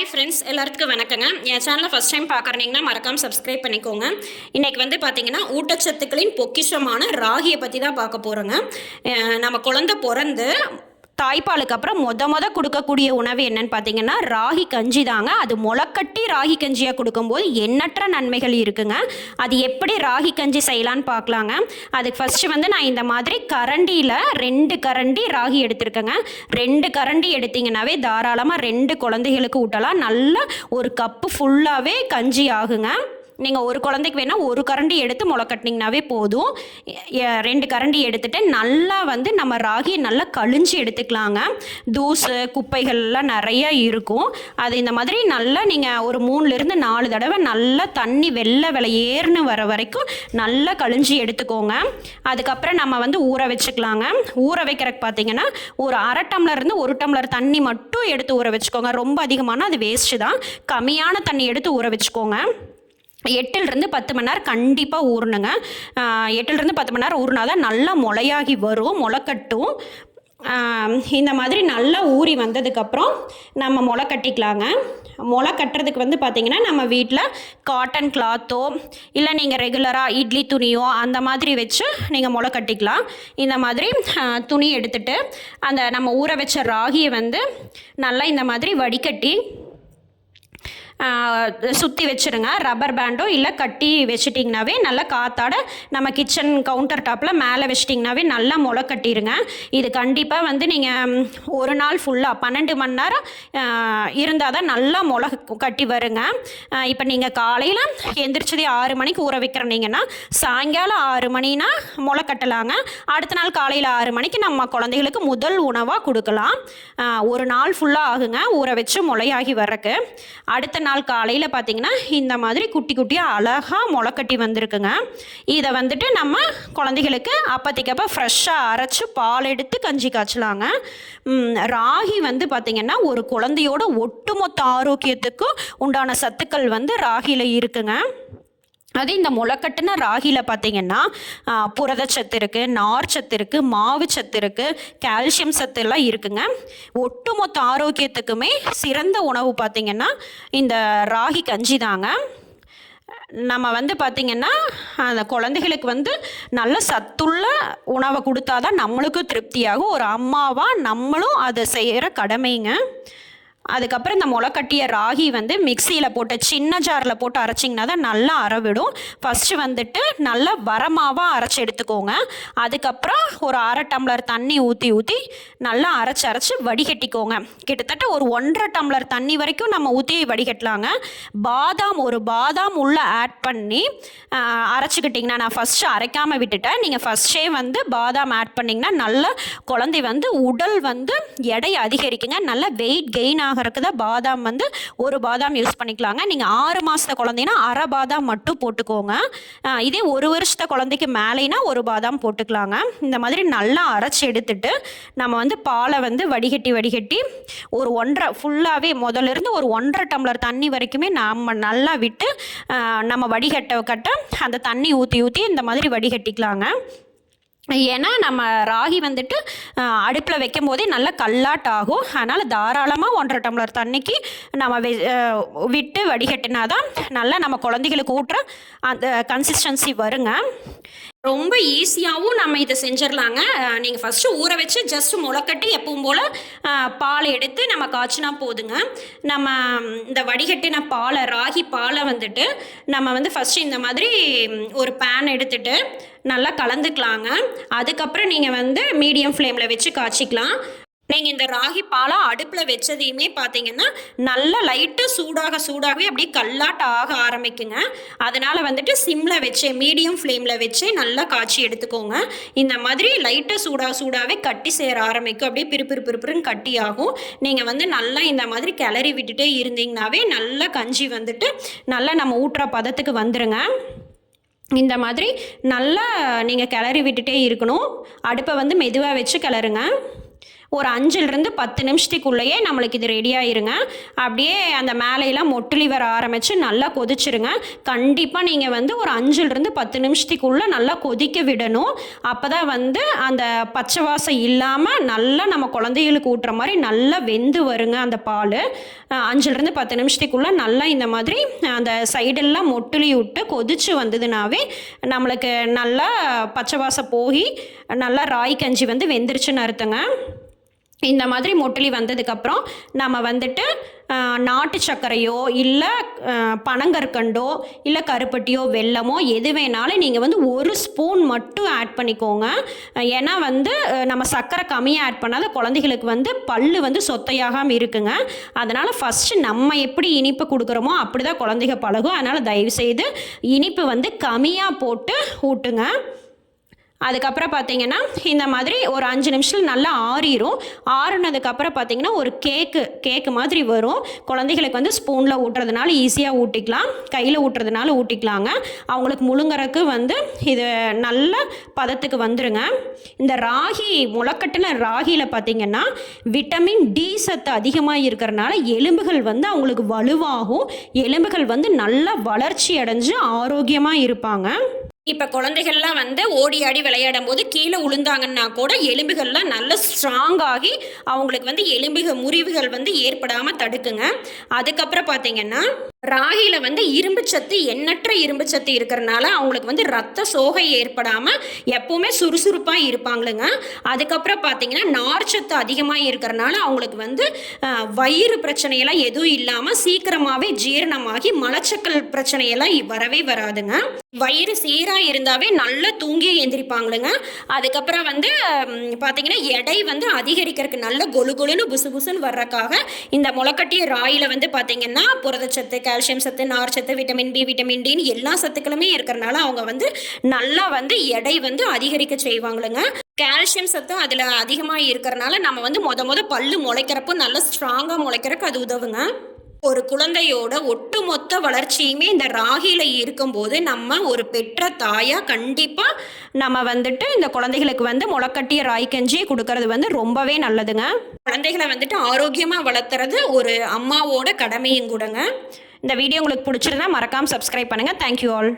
Hi friends, எல்லாத்துக்கும் வணக்கங்க. என் சேனலை ஃபஸ்ட் டைம் பார்க்குறீங்கன்னா மறக்காமல் சப்ஸ்கிரைப் பண்ணிக்கோங்க. இன்றைக்கி வந்து பார்த்திங்கன்னா ஊட்டச்சத்துக்களின் பொக்கிஷமான ராகியை பற்றி தான் பார்க்க போகிறோங்க. நம்ம குழந்தை பிறந்து தாய்ப்பாலுக்கு அப்புறம் கொடுக்கக்கூடிய உணவு என்னன்னு பார்த்தீங்கன்னா ராகி கஞ்சி தாங்க. அது முளைக்கட்டி ராகி கஞ்சியாக கொடுக்கும்போது எண்ணற்ற நன்மைகள் இருக்குங்க. அது எப்படி ராகி கஞ்சி செய்யலான்னு பார்க்கலாங்க. அதுக்கு ஃபஸ்ட்டு வந்து நான் இந்த மாதிரி கரண்டியில் 2 கரண்டி ராகி எடுத்துருக்கேங்க. 2 கரண்டி எடுத்திங்கனாவே தாராளமாக 2 குழந்தைகளுக்கு ஊட்டலாம். நல்ல ஒரு கப்பு ஃபுல்லாகவே கஞ்சி ஆகுங்க. நீங்கள் ஒரு குழந்தைக்கு வேணால் 1 கரண்டி எடுத்து முளை கட்டினீங்கனாவே போதும். 2 கரண்டி எடுத்துகிட்டு நல்லா வந்து நம்ம ராகியை நல்லா கழிஞ்சி எடுத்துக்கலாங்க. தூசு குப்பைகள்லாம் நிறையா இருக்கும். அது இந்த மாதிரி நல்லா நீங்கள் ஒரு 3லேருந்து 4 தடவை நல்லா தண்ணி வெள்ளையேறுன்னு வர வரைக்கும் நல்லா கழிஞ்சி எடுத்துக்கோங்க. அதுக்கப்புறம் நம்ம வந்து ஊற வச்சுக்கலாங்க. ஊற வைக்கிறதுக்கு பார்த்தீங்கன்னா ஒரு 1/2 டம்ளர்லேருந்து 1 டம்ளர் தண்ணி மட்டும் எடுத்து ஊற வச்சுக்கோங்க. ரொம்ப அதிகமான அது வேஸ்ட்டு தான். கம்மியான தண்ணி எடுத்து ஊற வச்சுக்கோங்க. 8லேருந்து 10 மணி நேரம் கண்டிப்பாக ஊறணுங்க. 8லேருந்து 10 மணி நேரம் ஊறினா தான் நல்லா முளையாகி வரும், முளைக்கட்டும். இந்த மாதிரி நல்லா ஊறி வந்ததுக்கப்புறம் நம்ம முளை கட்டிக்கலாங்க. முளை கட்டுறதுக்கு வந்து பார்த்திங்கன்னா நம்ம வீட்டில் காட்டன் கிளாத்தோ இல்லை நீங்கள் ரெகுலராக இட்லி துணியோ அந்த மாதிரி வச்சு நீங்கள் முளை கட்டிக்கலாம். இந்த மாதிரி துணி எடுத்துகிட்டு அந்த நம்ம ஊற வச்ச ராகியை வந்து நல்லா இந்த மாதிரி வடிகட்டி சுற்றி வச்சுருங்க. ரப்பர் பேண்டோ இல்லை கட்டி வச்சுட்டிங்கனாவே நல்லா காத்தாட நம்ம கிச்சன் கவுண்டர் டாப்பில் மேலே வச்சிட்டிங்கனாவே நல்லா முளை கட்டிடுங்க. இது கண்டிப்பாக வந்து நீங்கள் ஒரு நாள் ஃபுல்லாக 12 மணி நேரம் இருந்தால் தான் நல்லா முளை கட்டி வருங்க. இப்போ நீங்கள் காலையில் எந்திரிச்சதே 6 மணிக்கு ஊற வைக்கிறனீங்கன்னா சாயங்காலம் 6 மணினா முளை கட்டலாங்க. அடுத்த நாள் காலையில் 6 மணிக்கு நம்ம குழந்தைகளுக்கு முதல் உணவாக கொடுக்கலாம். ஒரு நாள் ஃபுல்லாக ஆகுங்க ஊற வச்சு முளையாகி வர்றக்கு. அடுத்த நாள் காலையில் பார்த்தீங்கன்னா இந்த மாதிரி குட்டி குட்டியாக அழகாக முளைக்கட்டி வந்திருக்குங்க. இதை வந்துட்டு நம்ம குழந்தைகளுக்கு அப்போதைக்கப்போ ஃப்ரெஷ்ஷாக அரைச்சி பால் எடுத்து கஞ்சி காய்ச்சலாங்க. ராகி வந்து பார்த்திங்கன்னா ஒரு குழந்தையோட ஒட்டுமொத்த ஆரோக்கியத்துக்கும் உண்டான சத்துக்கள் வந்து ராகியில் இருக்குங்க. அது இந்த முளைக்கட்டின ராகியில் பார்த்திங்கன்னா புரதச்சத்து இருக்குது, நார்ச்சத்து இருக்குது, மாவு சத்து இருக்குது, கால்சியம் சத்து எல்லாம் இருக்குங்க. ஒட்டுமொத்த ஆரோக்கியத்துக்குமே சிறந்த உணவு பார்த்திங்கன்னா இந்த ராகி கஞ்சி தாங்க. நம்ம வந்து பார்த்திங்கன்னா அந்த குழந்தைகளுக்கு வந்து நல்ல சத்துள்ள உணவை கொடுத்தா தான் நம்மளுக்கும் திருப்தியாகும். ஒரு அம்மாவாக நம்மளும் அதை செய்கிற கடமைங்க. அதுக்கப்புறம் இந்த முளைக்கட்டிய ராகி வந்து மிக்சியில் போட்டு சின்ன ஜாரில் போட்டு அரைச்சிங்கன்னா தான் நல்லா அரைவிடும். ஃபஸ்ட்டு வந்துட்டு நல்லா வரமாவாக அரைச்சி எடுத்துக்கோங்க. அதுக்கப்புறம் ஒரு 1/2 டம்ளர் தண்ணி ஊற்றி நல்லா அரைச்சி வடிகட்டிக்கோங்க. கிட்டத்தட்ட ஒரு 1.5 டம்ளர் தண்ணி வரைக்கும் நம்ம ஊற்றி வடிகட்டலாங்க. ஒரு பாதாம் உள்ளே ஆட் பண்ணி அரைச்சிக்கிட்டிங்கன்னா, நான் ஃபஸ்ட்டு அரைக்காமல் விட்டுட்டேன். நீங்கள் ஃபஸ்ட்டே வந்து பாதாம் ஆட் பண்ணிங்கன்னா நல்ல குழந்தை வந்து உடல் வந்து எடை அதிகரிக்குங்க. நல்ல வெயிட் கெயின் ஆகிறதுக்கு தான் பாதாம் வந்து ஒரு பாதாம் யூஸ் பண்ணிக்கலாங்க. நீங்கள் 6 மாதத்த குழந்தைன்னா அரை பாதாம் மட்டும் போட்டுக்கோங்க. இதே 1 வருஷத்த குழந்தைக்கு மேலேனா ஒரு பாதாம் போட்டுக்கலாங்க. இந்த மாதிரி நல்லா அரைச்சி எடுத்துட்டு நம்ம வந்து பாலை வந்து வடிகட்டி ஒரு 1.5 ஃபுல்லாகவே முதலிருந்து ஒரு 1.5 டம்ளர் தண்ணி வரைக்குமே நம்ம நல்லா விட்டு நம்ம வடிகட்ட அந்த தண்ணி ஊற்றி இந்த மாதிரி வடிகட்டிக்கலாங்க. ஏன்னா நம்ம ராகி வந்துட்டு அடுப்பில் வைக்கும் போதே நல்லா கல்லாட்டாகும். அதனால் தாராளமாக 1.5 டம்ளர் தண்ணிக்கு நம்ம விட்டு வடிகட்டினா தான் நல்லா நம்ம குழந்தைகளுக்கு ஊட்டுற அந்த கன்சிஸ்டன்சி வருங்க. ரொம்ப ஈஸியாகவும் நம்ம இதை செஞ்சிடலாங்க. நீங்கள் ஃபஸ்ட்டு ஊற வச்சு ஜஸ்ட் முளைக்கட்டி எப்பவும் போல் பால் எடுத்து நம்ம காய்ச்சினா போதுங்க. நம்ம இந்த வடிகட்டின ராகி பாலை வந்துட்டு நம்ம வந்து ஃபஸ்ட்டு இந்த மாதிரி ஒரு பேன் எடுத்துகிட்டு நல்லா கலந்துக்கலாங்க. அதுக்கப்புறம் நீங்கள் வந்து மீடியம் ஃப்ளேமில் வச்சு காய்ச்சிக்கலாம். நீங்கள் இந்த ராகி பாலை அடுப்பில் வச்சதையுமே பார்த்தீங்கன்னா நல்லா லைட்டு சூடாகவே அப்படியே கல்லாட்ட ஆக ஆரம்பிக்குங்க. அதனால் வந்துட்டு சிம்மில் வச்சு மீடியம் ஃப்ளேமில் வச்சு நல்லா காய்ச்சி எடுத்துக்கோங்க. இந்த மாதிரி லைட்டாக சூடாகவே கட்டி சேர ஆரம்பிக்கும். அப்படியே பிறுபிறுன்னு கட்டி ஆகும். நீங்கள் வந்து நல்லா இந்த மாதிரி கிளறி விட்டுட்டே இருந்தீங்கன்னாவே நல்லா கஞ்சி வந்துட்டு நல்லா நம்ம ஊட்டுற பதத்துக்கு வந்துடுங்க. இந்த மாதிரி நல்லா நீங்கள் கிளறி விட்டுட்டே இருக்கணும். அடுப்பை வந்து மெதுவாக வச்சு கிளறுங்க. ஒரு 5லிருந்து 10 நிமிஷத்துக்குள்ளேயே நம்மளுக்கு இது ரெடி ஆயிருங்க. அப்படியே அந்த மேலையெல்லாம் மொட்டுலி வர ஆரம்பித்து நல்லா கொதிச்சிருங்க. கண்டிப்பாக நீங்கள் வந்து ஒரு 5லிருந்து 10 நிமிஷத்துக்குள்ளே நல்லா கொதிக்க விடணும். அப்போ தான் வந்து அந்த பச்சை வாசம் இல்லாமல் நல்லா நம்ம குழந்தைகளுக்கு ஊட்டுற மாதிரி நல்லா வெந்து வருங்க அந்த பால். 5லிருந்து 10 நிமிஷத்துக்குள்ளே நல்லா இந்த மாதிரி அந்த சைடெல்லாம் மொட்டுலி விட்டு கொதிச்சு வந்ததுனாவே நம்மளுக்கு நல்லா பச்சை வாசம் போய் நல்லா ராகி கஞ்சி வந்து வெந்துருச்சுன்னு அர்த்தங்க. இந்த மாதிரி மொட்டுலி வந்ததுக்கப்புறம் நம்ம வந்துட்டு நாட்டு சர்க்கரையோ இல்லை பனங்கற்கண்டோ இல்லை கருப்பட்டியோ வெல்லமோ எது வேணாலும் நீங்கள் வந்து 1 ஸ்பூன் மட்டும் ஆட் பண்ணிக்கோங்க. ஏன்னா வந்து நம்ம சர்க்கரை கம்மியாக ஆட் பண்ணாத குழந்தைகளுக்கு வந்து பல்லு வந்து சொத்தையாகாமல் இருக்குங்க. அதனால் ஃபஸ்ட்டு நம்ம எப்படி இனிப்பு கொடுக்குறோமோ அப்படி தான் குழந்தைங்க பழகும். அதனால் தயவுசெய்து இனிப்பு வந்து கம்மியாக போட்டு ஊட்டுங்க. அதுக்கப்புறம் பார்த்தீங்கன்னா இந்த மாதிரி ஒரு 5 நிமிஷத்தில் நல்லா ஆறிடும். ஆறுனதுக்கப்புறம் பார்த்தீங்கன்னா ஒரு கேக்கு மாதிரி வரும். குழந்தைகளுக்கு வந்து ஸ்பூனில் ஊட்டுறதுனால ஈஸியாக ஊட்டிக்கலாம், கையில் ஊட்டுறதுனால ஊட்டிக்கலாங்க. அவங்களுக்கு முழுங்கறக்கு வந்து இது நல்ல பதத்துக்கு வந்துருங்க. இந்த முளைக்கட்டின ராகியில் பார்த்தீங்கன்னா விட்டமின் டி சத்து அதிகமாக இருக்கிறனால எலும்புகள் வந்து அவங்களுக்கு வலுவாகும். எலும்புகள் வந்து நல்லா வளர்ச்சி அடைஞ்சு ஆரோக்கியமாக இருப்பாங்க. இப்போ குழந்தைகள்லாம் வந்து ஓடி ஆடி விளையாடும் போது கீழே விழுந்தாங்கன்னா கூட எலும்புகள்லாம் நல்ல ஸ்ட்ராங்காகி அவங்களுக்கு வந்து முறிவுகள் வந்து ஏற்படாமல் தடுக்குங்க. அதுக்கப்புறம் பார்த்தீங்கன்னா ராகியில் வந்து இரும்புச்சத்து எண்ணற்ற இரும்புச்சத்து இருக்கிறனால அவங்களுக்கு வந்து ரத்த சோகை ஏற்படாமல் எப்போவுமே சுறுசுறுப்பாக இருப்பாங்களுங்க. அதுக்கப்புறம் பார்த்தீங்கன்னா நார்ச்சத்து அதிகமாக இருக்கிறனால அவங்களுக்கு வந்து வயிறு பிரச்சனையெல்லாம் எதுவும் இல்லாமல் சீக்கிரமாகவே ஜீரணமாகி மலச்சிக்கல் பிரச்சனையெல்லாம் வரவே வராதுங்க. வயிறு சீராக இருந்தாவே நல்லா தூங்கி எந்திரிப்பாங்களுங்க. அதுக்கப்புறம் வந்து பார்த்தீங்கன்னா எடை வந்து அதிகரிக்கிறதுக்கு நல்ல கொழுன்னு புசுன்னு வர்றதுக்காக இந்த முளைக்கட்டிய ராயில் வந்து பார்த்தீங்கன்னா புரதச்சத்து, கால்சியம் சத்து, நார் சத்து, விட்டமின் பி, விட்டமின் டின்னு எல்லா சத்துக்களுமே இருக்கிறனால அவங்க வந்து நல்லா வந்து எடை வந்து அதிகரிக்க செய்வாங்களுங்க. கால்சியம் சத்து அதில் அதிகமாக இருக்கிறனால நம்ம வந்து மொத பல்லு முளைக்கிறப்போ நல்லா ஸ்ட்ராங்காக முளைக்கிறதுக்கு அது உதவுங்க. ஒரு குழந்தையோட ஒட்டுமொத்த வளர்ச்சியுமே இந்த ராகியில் இருக்கும்போது நம்ம ஒரு பெற்ற தாயாக கண்டிப்பாக நம்ம வந்துட்டு இந்த குழந்தைகளுக்கு வந்து முளைக்கட்டிய ராகி கஞ்சியை கொடுக்கறது வந்து ரொம்பவே நல்லதுங்க. குழந்தைகளை வந்துட்டு ஆரோக்கியமாக வளர்த்துறது ஒரு அம்மாவோட கடமையும் கூடங்க. இந்த வீடியோ உங்களுக்கு பிடிச்சிருந்தா மறக்காமல் சப்ஸ்கிரைப் பண்ணுங்கள். Thank you all.